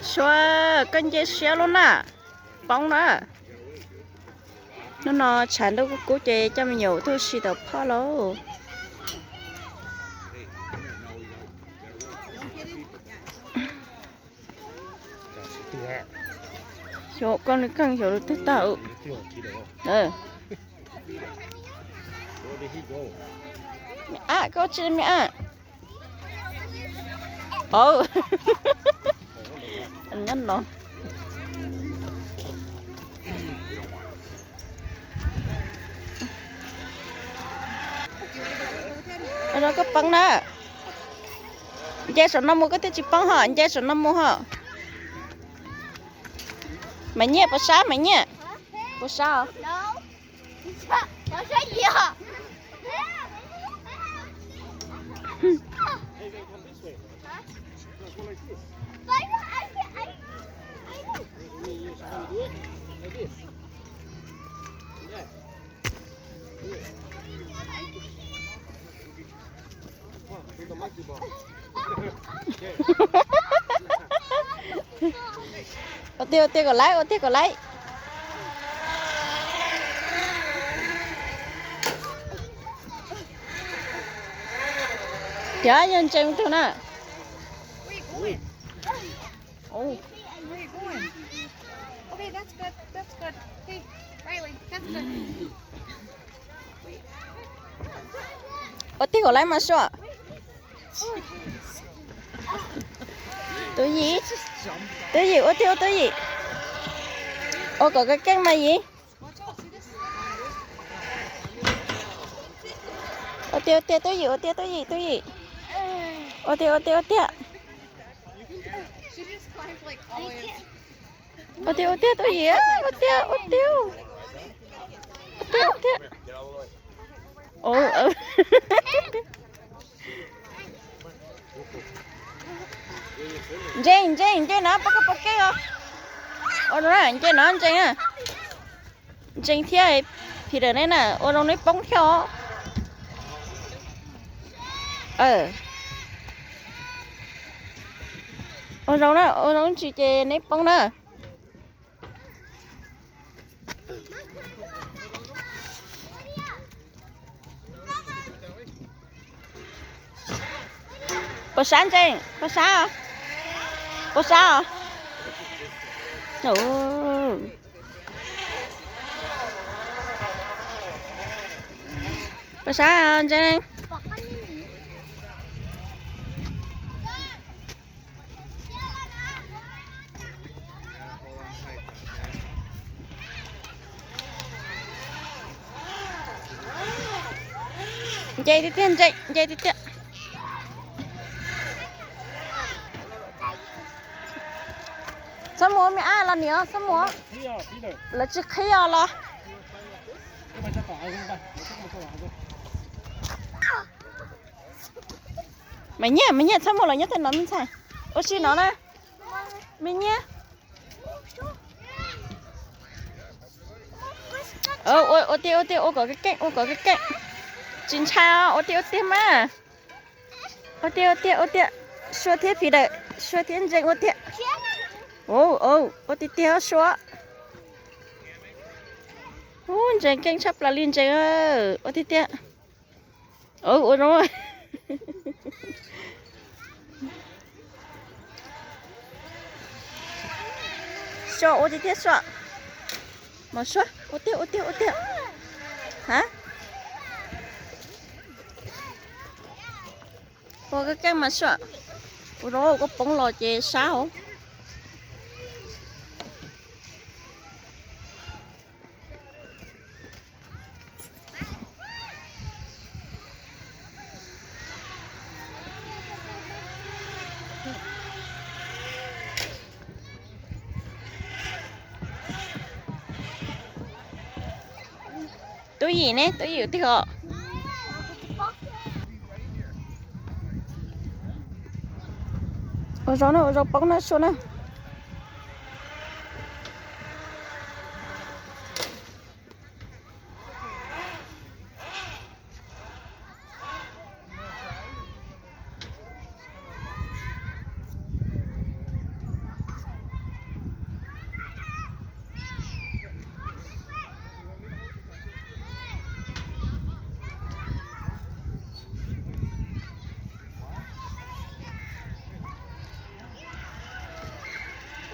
xóa cân dây xéo luôn à bóng đó nó chán đâu cố chế cho mình nhiều thôi xí tập phá lố chỗ con nó căng chỗ được tạo mẹ à có chuyện mẹ à anh nhắn nó nó có băng đó dây số năm mua cái chỉ băng hả dây số năm mua hả mày nhẹ bớt sao mày nhẹ bớt sao có cái gì hả ô tiêu còn lấy dạ nhân chơi một nè oh Where you going? Okay, that's good. That's good. Hey, Riley, that's good. ô tiêu còn lấy mà sao tôi gì ô tiêu tôi gì ô có cái căng mà gì ô tiêu tôi gì ô tiêu tôi gì ô tiêu She just climbed like all the way. ô tiêu tôi gì á ô tiêu ô Jane nó bắt cái không ô đó là Jane nó Jane à Jane theo thì đợt này nè ô đâu đấy bóng theo ô đâu chỉ chơi nấy bóng đó có sáng Jane có sao ồ có sao Jane dây đi tiền sao mua mẹ là nhớ sao mua là chỉ khi là mày nhớ sao mua là nhớ thế nó mình xài ô xin nó nè mình nhớ ô tiêu ô có cái cạnh chín sao ô tiêu mà ô tiêu xua thiết thì đợi xua thiên dành ô tiêu ô tiêu xua dành canh sắp là liên dành ô tiêu ô rồi xua ô tiêu xua mà xua ô tiêu hả có cái mà sợ rồi có bóng lò chè sao tôi gì nè tôi gì thì họ rồi bóng nó xuống nè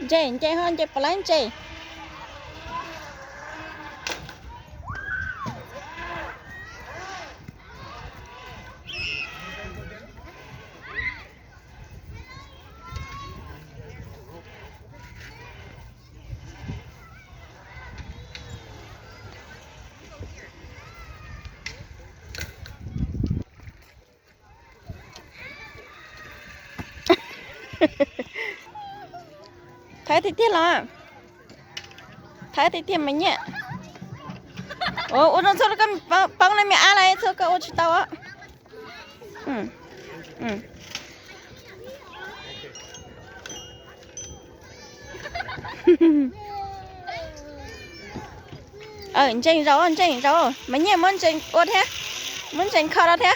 chơi hơn chơi plan chơi thấy thì tiếc là thấy thì tiếc mình nhỉ ô nó sao cái băng này mẹ ai này sao cái ô chỉ tao á ừ ừ chơi rau mình nhỉ muốn chơi ô thế muốn chơi kho đó thế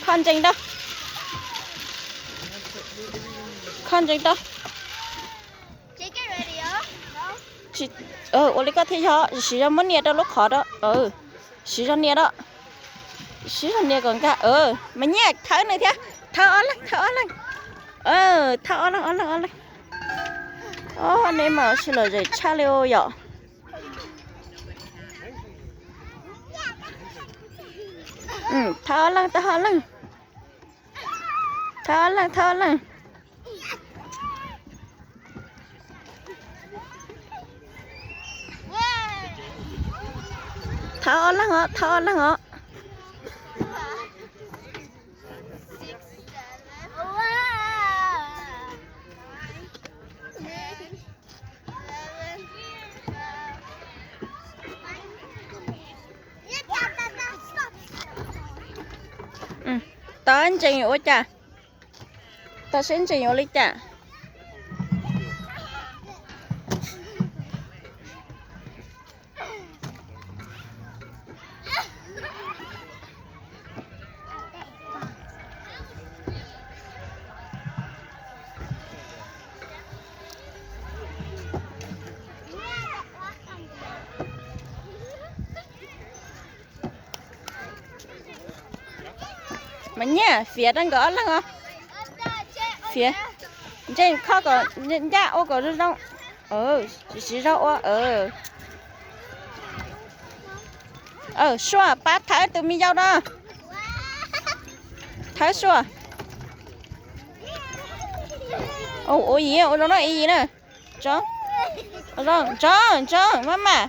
con chơi đâu con chơi đâu chị ô lấy có thế cho chỉ cho muốn nhiệt đâu lúc khó đó chỉ cho nhiệt đó chỉ cho nhiệt còn cả mình nhỉ thở này thế thở lên thở lên nên mà xin lỗi rồi cha liêu vậy thở lên thở lên hả tao anh chơi nhiều chả tao sẽ chơi nhiều lịch chả mình nhá phía đang gõ lắm hả phía trên kho có nhận ra ô có rau chỉ rau xua bát thái từ mi dao đó thái xua ô gì ô nó nói gì nè chó chó mama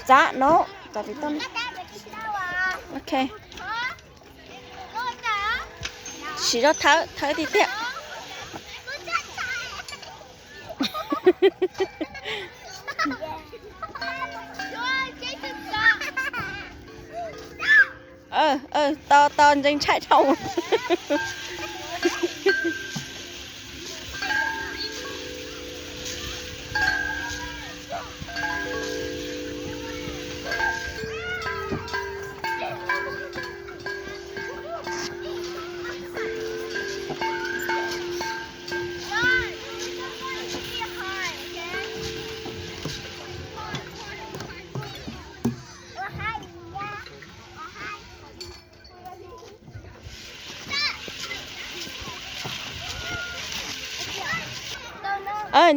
dạ nó tại vì tao ok chỉ cho thở thì tiện to danh chạy trâu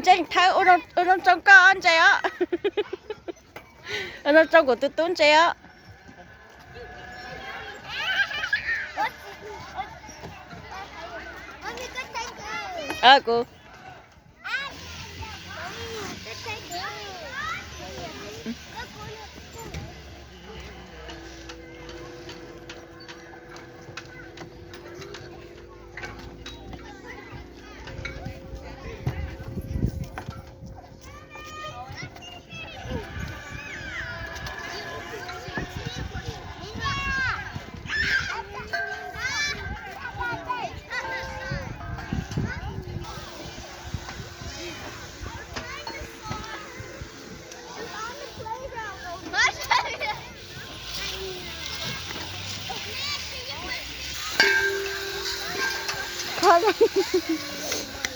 trên thấy ở trong trong con chơi á ở trong của tôi chơi á cô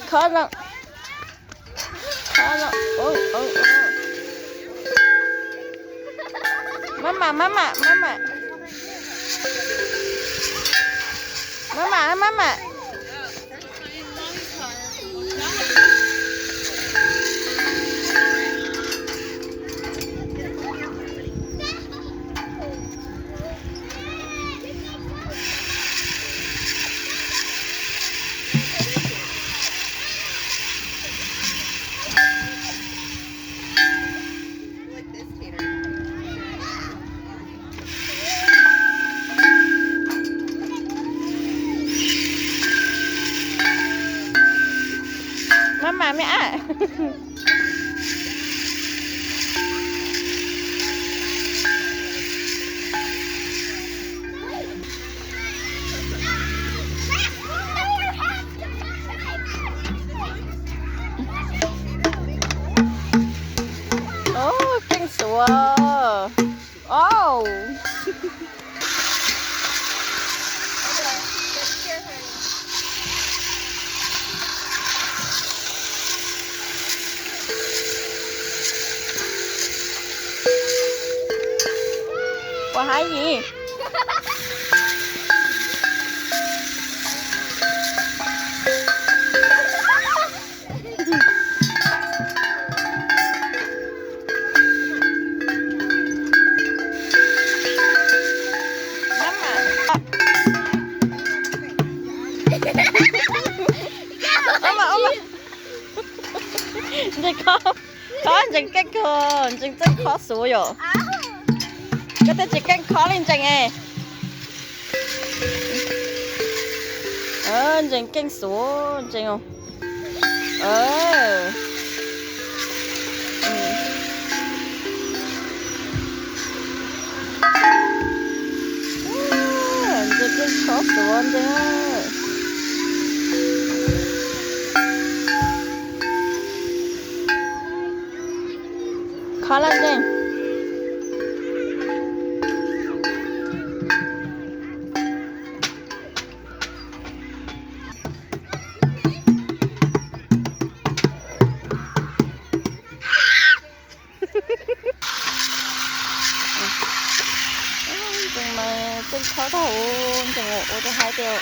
khó lắm mama Mama mẹ ạ. Ô, kinh sủa. Ô. Quả hái gì? Chị có chừng cách khó chừng rất khó số rồi cái tên chị cách khó lên chừng ấy chừng cách số chừng không chừng cách khó số chừng khó lắm chừng chừng mà chừng khó thấu chừng ô tô hai triệu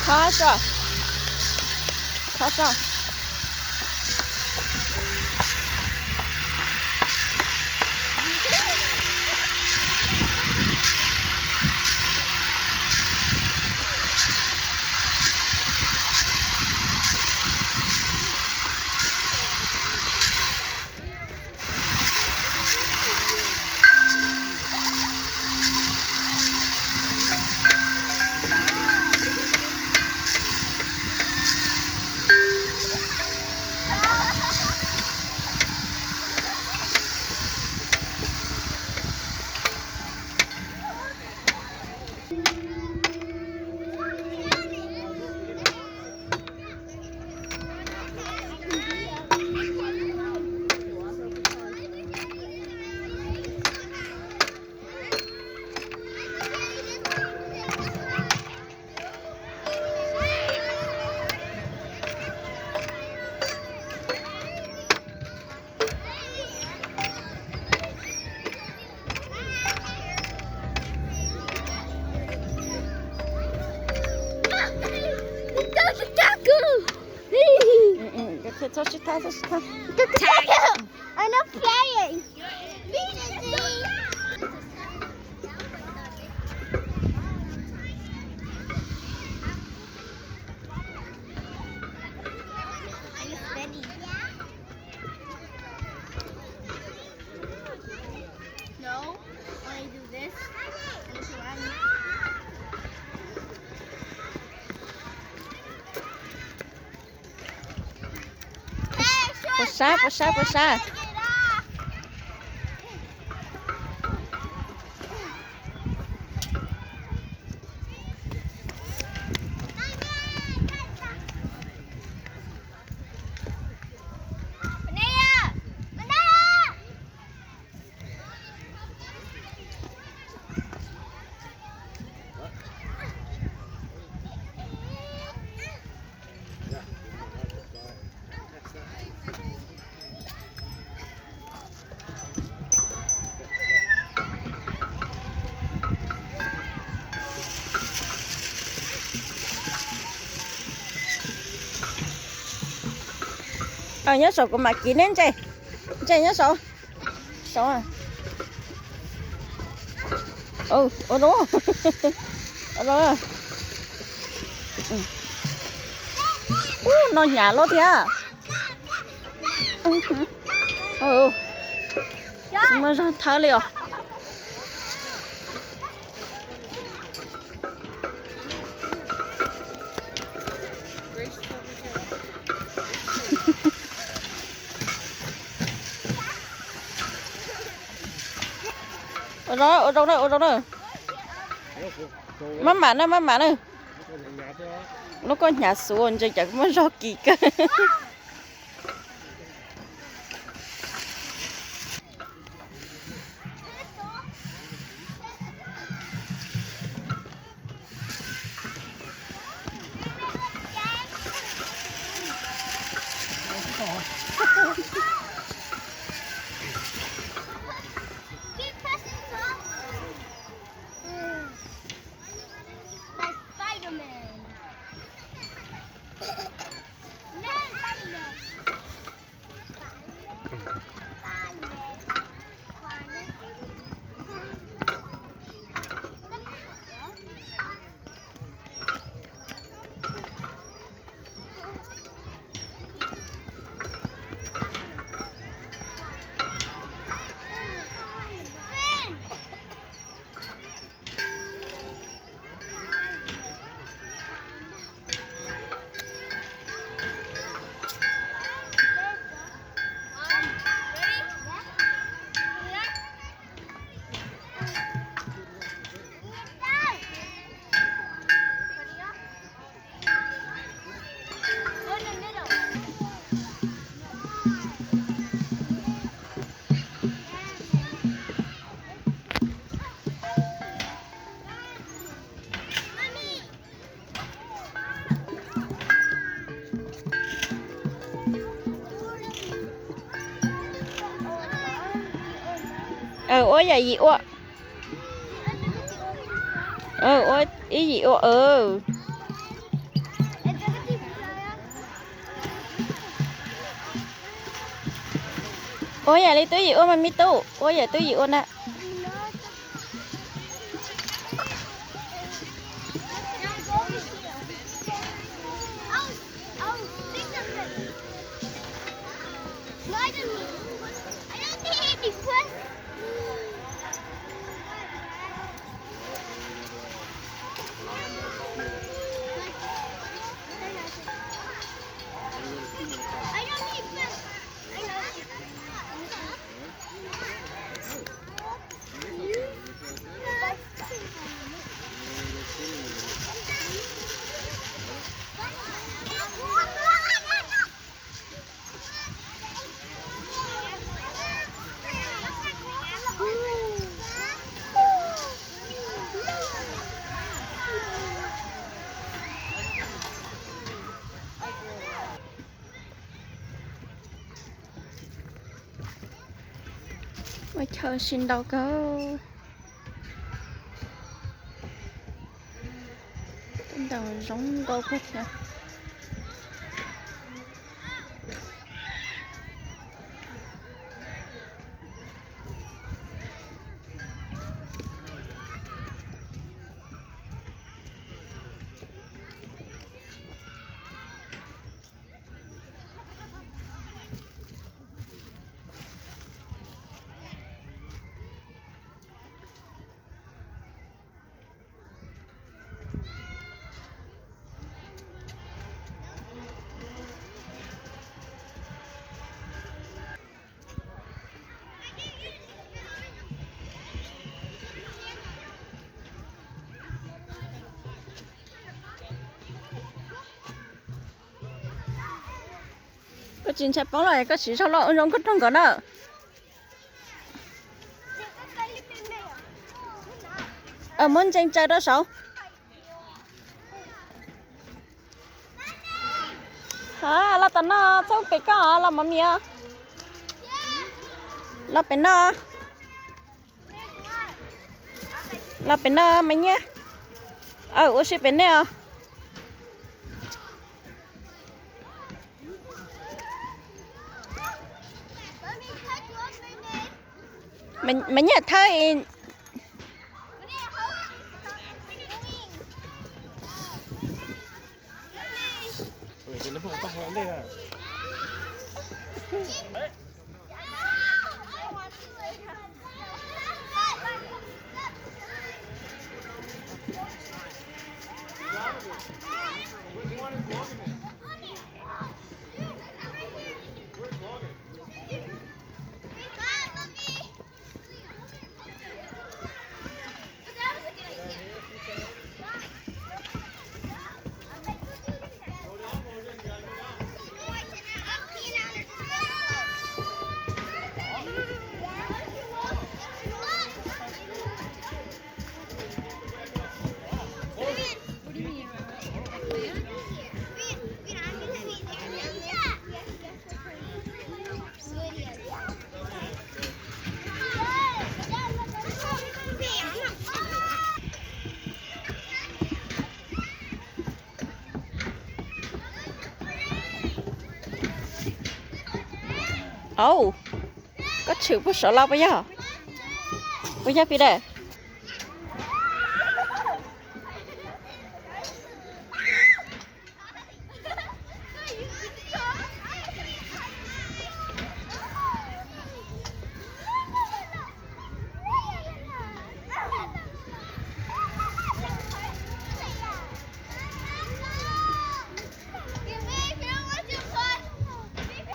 khó chưa khó chưa Touch it, touch it. I'm not playing. No, when I do this, Push up. nhớ sổ của mà kín lên chạy nhớ sổ à ừ đúng rồi nó nhả lốt thế à mà ra tháo liều ở đâu đây má mặn ơi nó có nhà xuống cho chẳng có rõ kỳ cơ ôi là gì ủa ôi ý gì ủa ôi là lấy túi gì ủa mà mi tu ôi là túi gì ủa nè ôi trời xin đâu có tên đầu giống đâu hết nè có chuyện chạy bóng lại có chỉ sau đó ông có trong cái đó ở muốn tranh chơi đó sao hả là tao nó cháu cái có là mà mía là bên nó mày nhé ủa sẽ bên này mình nhớ thôi. Cái nó không tóc lắm đây à. Oh, có chữ bút số lao bây giờ bị đây.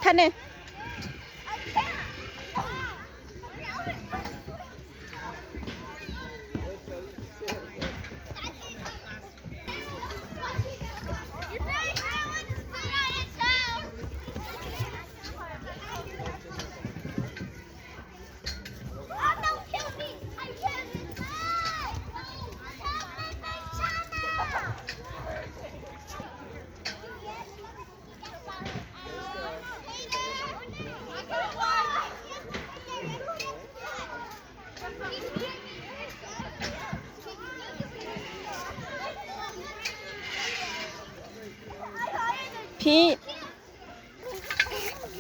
Thân nè. Pete.